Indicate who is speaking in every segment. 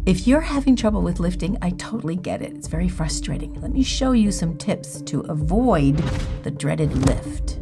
Speaker 1: If you're having trouble with lifting, I totally get it. It's very frustrating. Let me show you some tips to avoid the dreaded lift.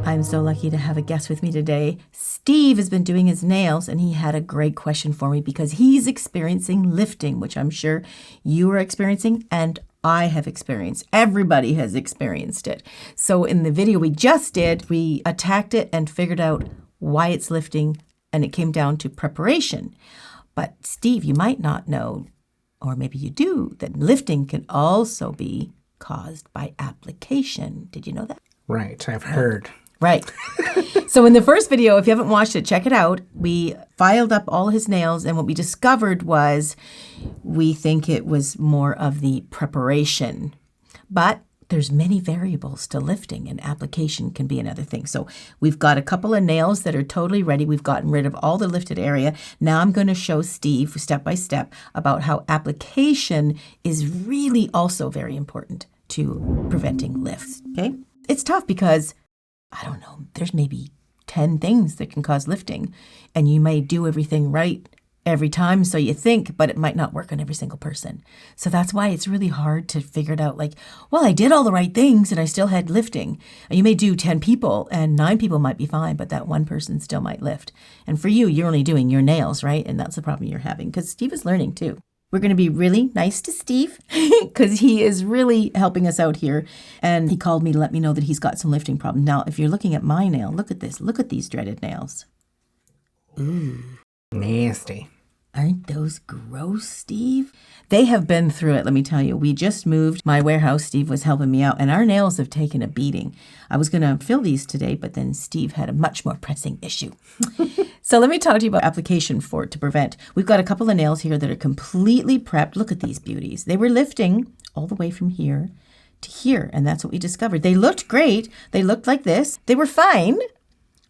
Speaker 1: I'm so lucky to have a guest with me today. Steve has been doing his nails, and he had a great question for me because he's experiencing lifting, which I'm sure you are experiencing, and I have experienced. Everybody has experienced it. So in the video we just did, we attacked it and figured out why it's lifting, and it came down to preparation. But Steve, you might not know, or maybe you do, that lifting can also be caused by application. Did you know that?
Speaker 2: Right, I've heard.
Speaker 1: Right. So in the first video, if you haven't watched it, check it out. We filed up all his nails, and what we discovered was we think it was more of the preparation. But there's many variables to lifting, and application can be another thing. So we've got a couple of nails that are totally ready. We've gotten rid of all the lifted area. Now I'm going to show Steve step by step about how application is really also very important to preventing lifts. Okay? It's tough because, I don't know, there's maybe 10 things that can cause lifting, and you may do everything right every time, so you think, but it might not work on every single person. So that's why it's really hard to figure it out. Like, well, I did all the right things and I still had lifting. And you may do 10 people and 9 people might be fine, but that one person still might lift. And for you, you're only doing your nails, right? And that's the problem you're having because Steve is learning too. We're going to be really nice to Steve because he is really helping us out here. And he called me to let me know that he's got some lifting problems. Now, if you're looking at my nail, look at this. Look at these dreaded nails. Ooh.
Speaker 2: Nasty.
Speaker 1: Aren't those gross, Steve? They have been through it, let me tell you. We just moved my warehouse. Steve was helping me out, and our nails have taken a beating. I was going to fill these today, but then Steve had a much more pressing issue. So let me talk to you about application for it to prevent. We've got a couple of nails here that are completely prepped. Look at these beauties. They were lifting all the way from here to here, and that's what we discovered. They looked great. They looked like this. They were fine,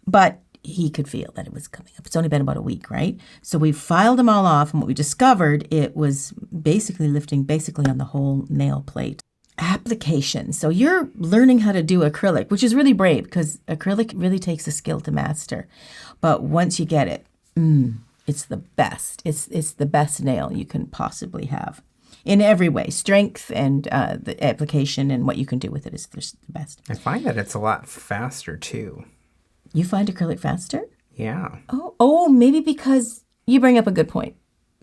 Speaker 1: but he could feel that it was coming up. It's only been about a week, right? So we filed them all off, and what we discovered, it was basically lifting on the whole nail plate. Application. So you're learning how to do acrylic, which is really brave because acrylic really takes a skill to master. But once you get it, it's the best. It's the best nail you can possibly have. In every way, strength and the application and what you can do with it is just the best.
Speaker 2: I find that it's a lot faster too.
Speaker 1: You find acrylic faster?
Speaker 2: Yeah.
Speaker 1: Oh, maybe because you bring up a good point.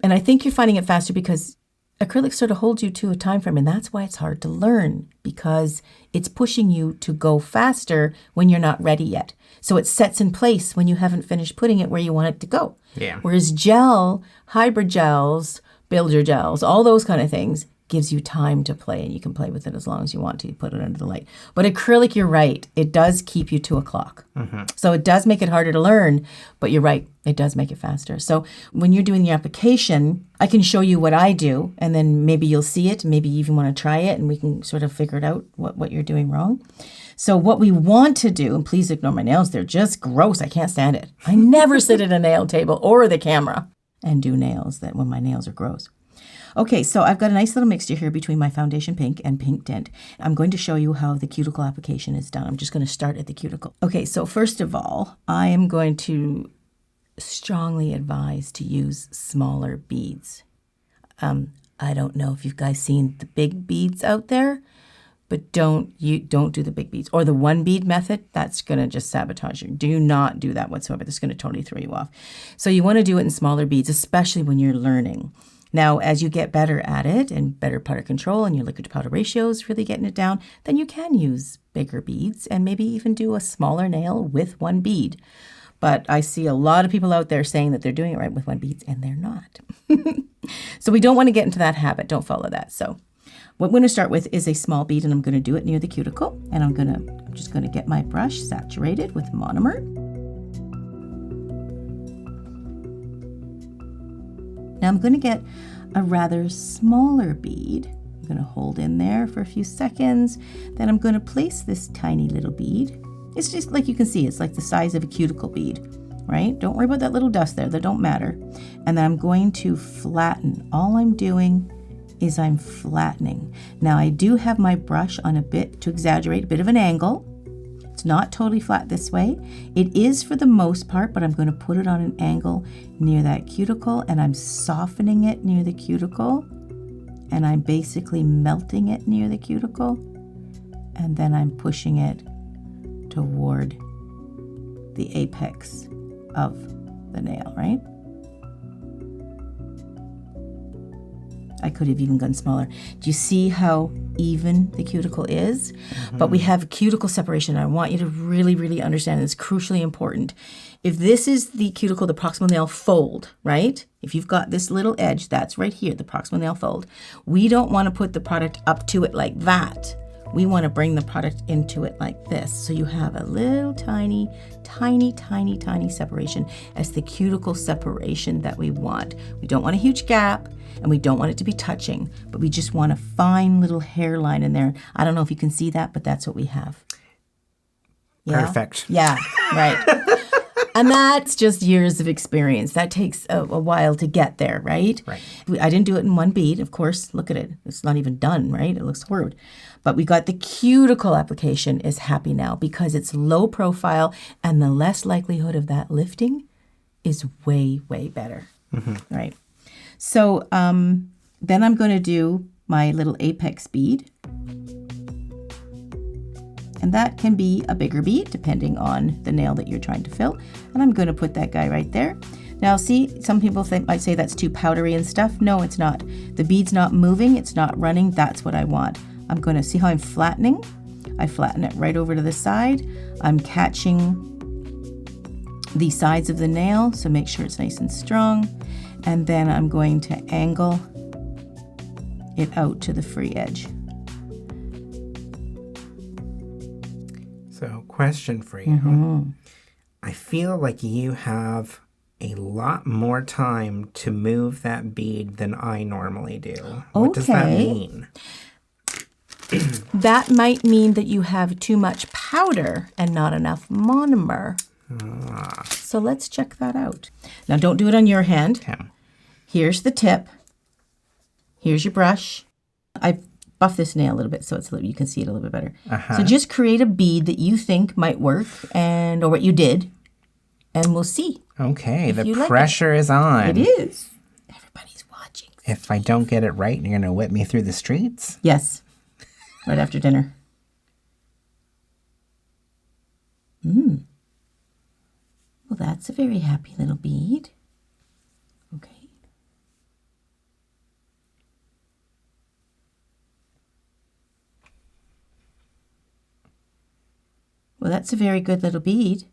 Speaker 1: And I think you're finding it faster because acrylic sort of holds you to a time frame, and that's why it's hard to learn because it's pushing you to go faster when you're not ready yet. So it sets in place when you haven't finished putting it where you want it to go.
Speaker 2: Yeah.
Speaker 1: Whereas gel, hybrid gels, builder gels, all those kind of things gives you time to play, and you can play with it as long as you want to. You put it under the light. But acrylic, you're right. It does keep you to a clock. Mm-hmm. So it does make it harder to learn, but you're right. It does make it faster. So when you're doing the application, I can show you what I do, and then maybe you'll see it. Maybe you even want to try it, and we can sort of figure it out what you're doing wrong. So what we want to do, and please ignore my nails. They're just gross. I can't stand it. I never sit at a nail table or the camera and do nails when my nails are gross. Okay, so I've got a nice little mixture here between my foundation pink and pink tint. I'm going to show you how the cuticle application is done. I'm just going to start at the cuticle. Okay, so first of all, I am going to strongly advise to use smaller beads. I don't know if you've guys seen the big beads out there, but don't do the big beads. Or the one bead method, that's going to just sabotage you. Do not do that whatsoever. That's going to totally throw you off. So you want to do it in smaller beads, especially when you're learning. Now, as you get better at it and better powder control and your liquid to powder ratios, really getting it down, then you can use bigger beads and maybe even do a smaller nail with one bead. But I see a lot of people out there saying that they're doing it right with one bead, and they're not. So we don't want to get into that habit. Don't follow that. So what I'm going to start with is a small bead, and I'm going to do it near the cuticle. And I'm just going to get my brush saturated with monomer. Now I'm going to get a rather smaller bead. I'm going to hold in there for a few seconds. Then I'm going to place this tiny little bead. It's just like you can see, it's like the size of a cuticle bead, right? Don't worry about that little dust there. That don't matter. And then I'm going to flatten. All I'm doing is I'm flattening. Now I do have my brush on a bit to exaggerate, a bit of an angle. It's not totally flat this way. It is for the most part, but I'm going to put it on an angle near that cuticle, and I'm softening it near the cuticle, and I'm basically melting it near the cuticle, and then I'm pushing it toward the apex of the nail, right? I could have even gone smaller. Do you see how even the cuticle is? But we have cuticle separation. I want you to really, really understand it's crucially important. If this is the cuticle, the proximal nail fold, right? If you've got this little edge, that's right here, the proximal nail fold. We don't want to put the product up to it like that. We want to bring the product into it like this. So you have a little tiny, tiny, tiny, tiny separation as the cuticle separation that we want. We don't want a huge gap, and we don't want it to be touching, but we just want a fine little hairline in there. I don't know if you can see that, but that's what we have. Yeah?
Speaker 2: Perfect.
Speaker 1: Yeah, right. And that's just years of experience. That takes a while to get there, right?
Speaker 2: Right.
Speaker 1: I didn't do it in one bead, of course. Look at it. It's not even done, right? It looks horrid. But we got the cuticle application is happy now because it's low profile, and the less likelihood of that lifting is way, way better, right? So then I'm going to do my little apex bead. And that can be a bigger bead depending on the nail that you're trying to fill. And I'm going to put that guy right there. Now see, some people might say that's too powdery and stuff. No, it's not. The bead's not moving. It's not running. That's what I want. I'm going to see how I'm flattening. I flatten it right over to the side. I'm catching the sides of the nail, so make sure it's nice and strong. And then I'm going to angle it out to the free edge.
Speaker 2: So, question for you. I feel like you have a lot more time to move that bead than I normally do. What does that mean?
Speaker 1: That might mean that you have too much powder and not enough monomer. So let's check that out. Now don't do it on your hand.
Speaker 2: Okay.
Speaker 1: Here's the tip. Here's your brush. I buffed this nail a little bit so you can see it a little bit better. So just create a bead that you think might work or what you did, and we'll see.
Speaker 2: Okay, the pressure is on.
Speaker 1: It is. Everybody's watching.
Speaker 2: If I don't get it right, you're going to whip me through the streets?
Speaker 1: Yes. Right after dinner. Well, that's a very happy little bead. Okay. Well, that's a very good little bead.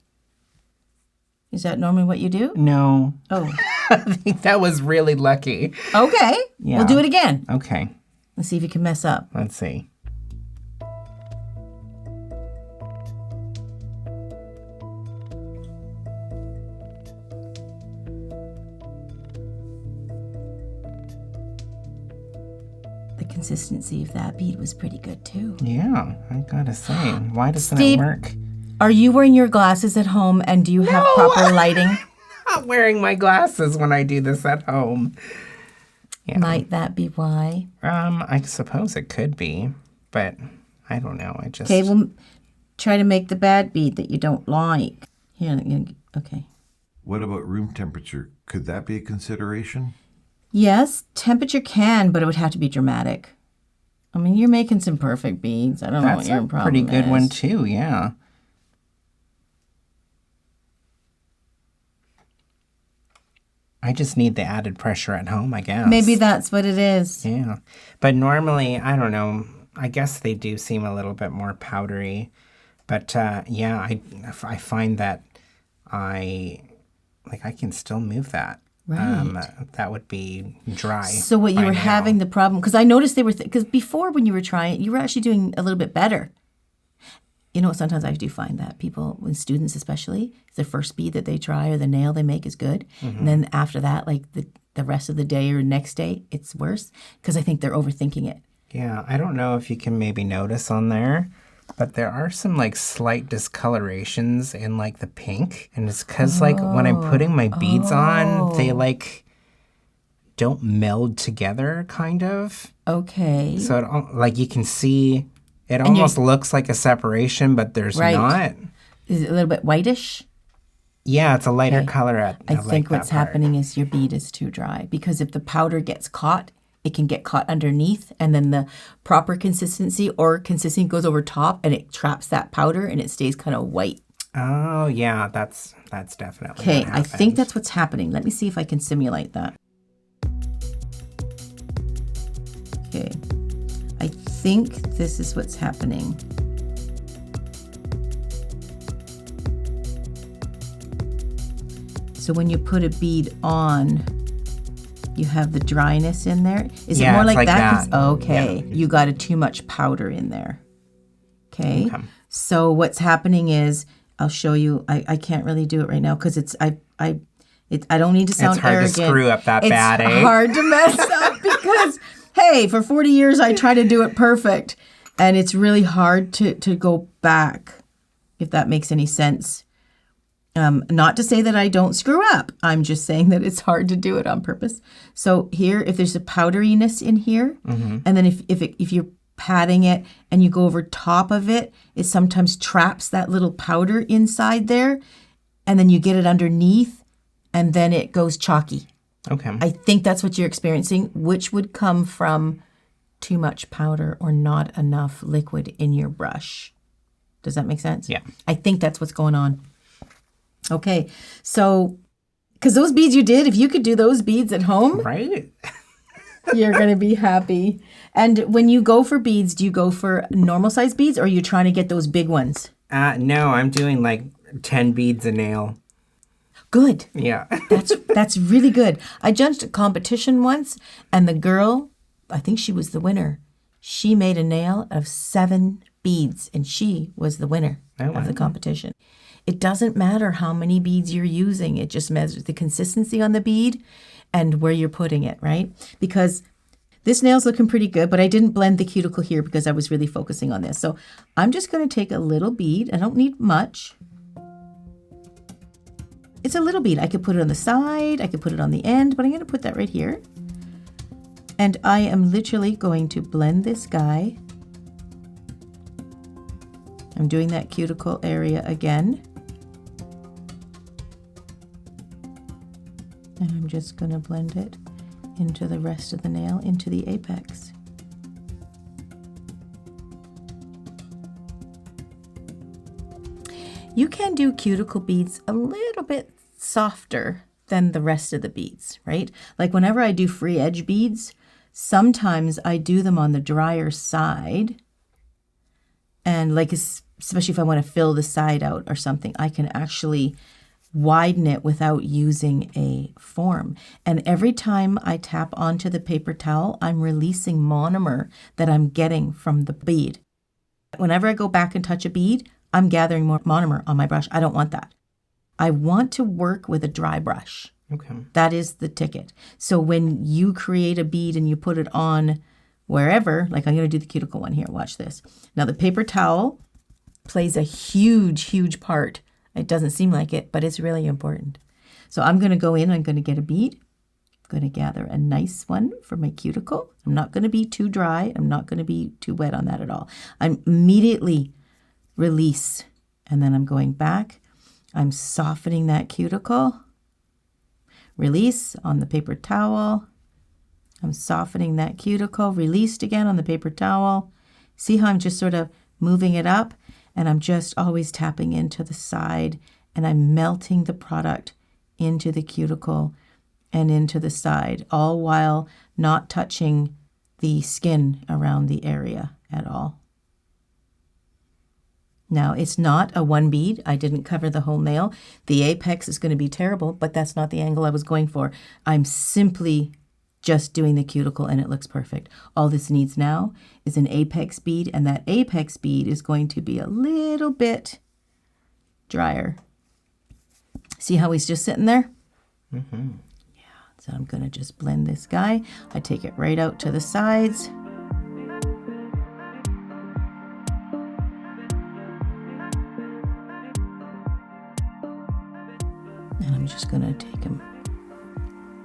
Speaker 1: Is that normally what you do?
Speaker 2: No.
Speaker 1: Oh.
Speaker 2: I think that was really lucky.
Speaker 1: Okay.
Speaker 2: Yeah.
Speaker 1: We'll do it again.
Speaker 2: Okay.
Speaker 1: Let's see if you can mess up.
Speaker 2: Let's see.
Speaker 1: The consistency of that bead was pretty good too.
Speaker 2: Yeah, I gotta say. Why doesn't
Speaker 1: Steve,
Speaker 2: it work?
Speaker 1: Are you wearing your glasses at home, and do you have proper lighting?
Speaker 2: I'm not wearing my glasses when I do this at home. Yeah.
Speaker 1: Might that be why?
Speaker 2: I suppose it could be, but I don't know.
Speaker 1: Okay, well, try to make the bad bead that you don't like. Here, okay.
Speaker 3: What about room temperature? Could that be a consideration?
Speaker 1: Yes, temperature can, but it would have to be dramatic. I mean, you're making some perfect beads. I don't know what your problem is.
Speaker 2: That's a pretty good one too, yeah. I just need the added pressure at home, I guess.
Speaker 1: Maybe that's what it is.
Speaker 2: Yeah. But normally, I don't know, I guess they do seem a little bit more powdery. But yeah, I find that I can still move that.
Speaker 1: Right.
Speaker 2: That would be dry.
Speaker 1: So what you were having the problem, because I noticed they were, because before when you were trying, you were actually doing a little bit better. You know, sometimes I do find that people, when students especially, the first bead that they try or the nail they make is good. And then after that, like the rest of the day or next day, it's worse because I think they're overthinking it.
Speaker 2: Yeah, I don't know if you can maybe notice on there, but there are some like slight discolorations in like the pink. And it's because like when I'm putting my beads on, they like don't meld together kind of.
Speaker 1: Okay.
Speaker 2: So like you can see It almost looks like a separation, but there's
Speaker 1: Right.
Speaker 2: not.
Speaker 1: Is it a little bit whitish?
Speaker 2: Yeah, it's a lighter color.
Speaker 1: I think what's happening is your bead is too dry, because if the powder gets caught, it can get caught underneath, and then the proper consistency goes over top, and it traps that powder, and it stays kind of white.
Speaker 2: Oh, yeah, that's definitely
Speaker 1: Okay,
Speaker 2: what
Speaker 1: I
Speaker 2: happens.
Speaker 1: think that's what's happening. Let me see if I can simulate that. Okay, I think this is what's happening. So when you put a bead on, you have the dryness in there. Is it more
Speaker 2: it's
Speaker 1: like
Speaker 2: like
Speaker 1: that?
Speaker 2: that.
Speaker 1: Okay, you got too much powder in there. Okay. So what's happening is, I'll show you. I can't really do it right now because I don't need to sound
Speaker 2: It's hard
Speaker 1: arrogant.
Speaker 2: to screw up that bad, eh?
Speaker 1: It's hard to mess up because, hey, for 40 years I try to do it perfect, and it's really hard to go back, if that makes any sense. Not to say that I don't screw up. I'm just saying that it's hard to do it on purpose. So here, if there's a powderiness in here, and then if you're patting it and you go over top of it, it sometimes traps that little powder inside there, and then you get it underneath, and then it goes chalky.
Speaker 2: Okay.
Speaker 1: I think that's what you're experiencing, which would come from too much powder or not enough liquid in your brush. Does that make sense?
Speaker 2: Yeah.
Speaker 1: I think that's what's going on. Okay, so, because those beads you did, if you could do those beads at home,
Speaker 2: Right?
Speaker 1: you're going to be happy. And when you go for beads, do you go for normal size beads, or are you trying to get those big ones?
Speaker 2: No, I'm doing like 10 beads a nail.
Speaker 1: Good.
Speaker 2: Yeah.
Speaker 1: That's really good. I judged a competition once, and the girl, I think she was the winner. She made a nail of 7 beads, and she was the winner of the competition. It doesn't matter how many beads you're using. It just measures the consistency on the bead and where you're putting it, right? Because this nail's looking pretty good, but I didn't blend the cuticle here because I was really focusing on this. So I'm just going to take a little bead. I don't need much. It's a little bead. I could put it on the side. I could put it on the end, but I'm going to put that right here. And I am literally going to blend this guy. I'm doing that cuticle area again. And I'm just going to blend it into the rest of the nail, into the apex. You can do cuticle beads a little bit softer than the rest of the beads, right? Like whenever I do free edge beads, sometimes I do them on the drier side. And like, especially if I want to fill the side out or something, I can actually widen it without using a form. And every time I tap onto the paper towel, I'm releasing monomer that I'm getting from the bead. Whenever I go back and touch a bead, I'm gathering more monomer on my brush. I don't want that. I want to work with a dry brush.
Speaker 2: Okay.
Speaker 1: That is the ticket. So when you create a bead and you put it on wherever, like I'm going to do the cuticle one here, watch this. Now the paper towel plays a huge, huge part. It doesn't seem like it, but it's really important. So I'm going to go in, I'm going to get a bead. I'm going to gather a nice one for my cuticle. I'm not going to be too dry. I'm not going to be too wet on that at all. I'm immediately release, and then I'm going back. I'm softening that cuticle. Release on the paper towel. I'm softening that cuticle. Released again on the paper towel. See how I'm just sort of moving it up? And I'm just always tapping into the side, and I'm melting the product into the cuticle and into the side, all while not touching the skin around the area at all. Now, it's not a one bead. I didn't cover the whole nail. The apex is going to be terrible, but that's not the angle I was going for. I'm simply just doing the cuticle, and it looks perfect. All this needs now is an apex bead, and that apex bead is going to be a little bit drier. See how he's just sitting there?
Speaker 2: Mm-hmm.
Speaker 1: Yeah, so I'm going to just blend this guy. I take it right out to the sides. And I'm just going to take him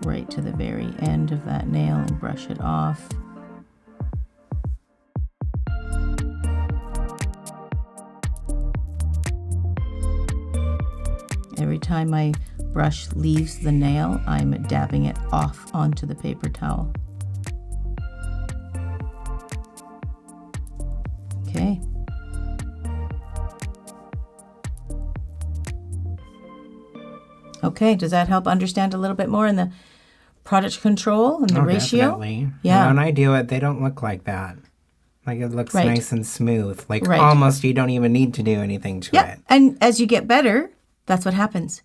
Speaker 1: right to the very end of that nail and brush it off. Every time my brush leaves the nail, I'm dabbing it off onto the paper towel. Okay. Okay, does that help understand a little bit more in the product control and the ratio?
Speaker 2: Definitely.
Speaker 1: Yeah.
Speaker 2: When I do it, they don't look like that. Like it looks
Speaker 1: Right.
Speaker 2: nice and smooth. Like
Speaker 1: Right.
Speaker 2: almost you don't even need to do anything to
Speaker 1: Yeah,
Speaker 2: it.
Speaker 1: and as you get better, that's what happens.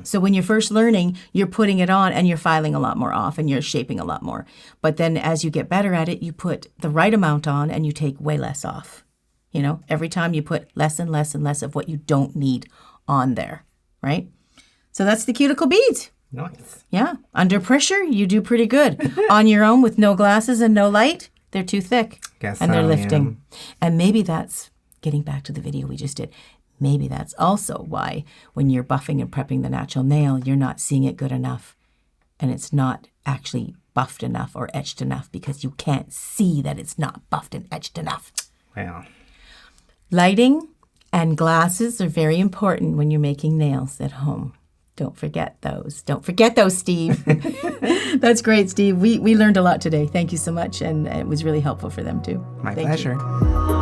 Speaker 1: So when you're first learning, you're putting it on and you're filing a lot more off and you're shaping a lot more. But then as you get better at it, you put the right amount on and you take way less off. You know, every time you put less and less and less of what you don't need on there, right? So that's the cuticle beads.
Speaker 2: Nice.
Speaker 1: Yeah. Under pressure, you do pretty good. On your own with no glasses and no light, they're too thick.
Speaker 2: Guess
Speaker 1: and they're
Speaker 2: so,
Speaker 1: lifting. And maybe that's, getting back to the video we just did, maybe that's also why when you're buffing and prepping the natural nail, you're not seeing it good enough. And it's not actually buffed enough or etched enough because you can't see that it's not buffed and etched enough.
Speaker 2: Well,
Speaker 1: Lighting and glasses are very important when you're making nails at home. Don't forget those. Don't forget those, Steve. That's great, Steve. We learned a lot today. Thank you so much. And it was really helpful for them too.
Speaker 2: my
Speaker 1: Thank you.
Speaker 2: pleasure.